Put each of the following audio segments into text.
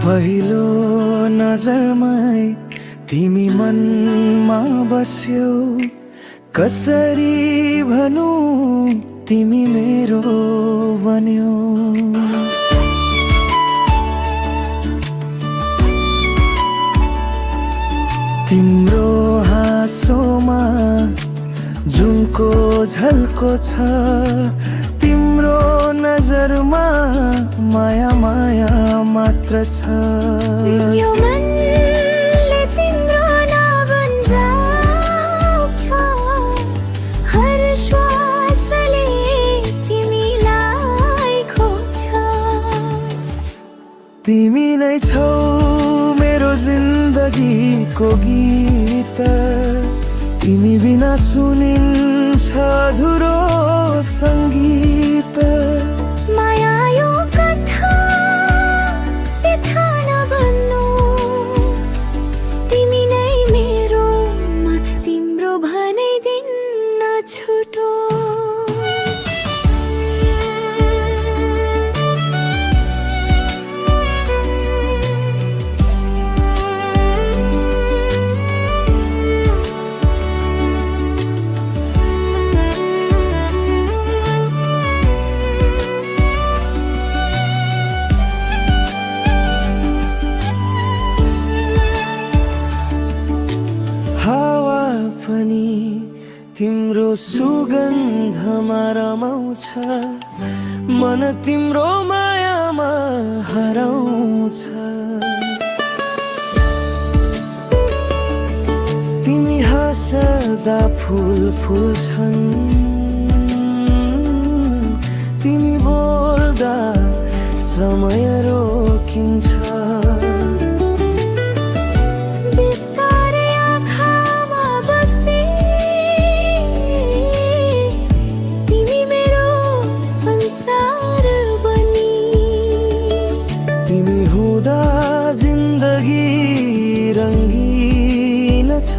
पहिलो नजरमै तिमी मनमा बस्यौ, कसरी भनौं तिमी मेरो बन्यौ। तिम्रो हाँसोमा जुनको झल्को छ, तिम्रो नजरमा माया माया मात्र छ। यो मनले तिम्रो नाम जाप्छ, हर श्वासले तिमीलाई खोज्छ। तिमी नै छौ मेरो जिन्दगीको गीत, तिमी बिना सुनिन्छ अधुरो सङ्गीत। माया यो कथा व्यथा नबन्नुहोस्, तिमी नै मेरो तिम्रो भनै दिन नछुटोस्। हावा पनि तिम्रो सुगन्धमा रमाउँछ, मन तिम्रो मायामा हराउँछ। तिमी हाँस्दा फुल फुल्छन्, तिमी बोल्दा समय रोकिन्छ। तिमी हुँदा जिन्दगी रङ्गीन छ,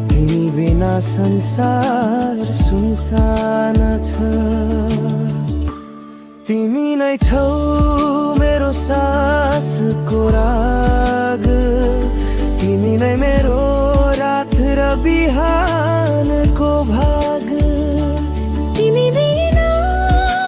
तिमी बिना संसार सुनसान छ। तिमी नै छौ मेरो सासको राग, तिमी नै मेरो रात र बिहानको भाग।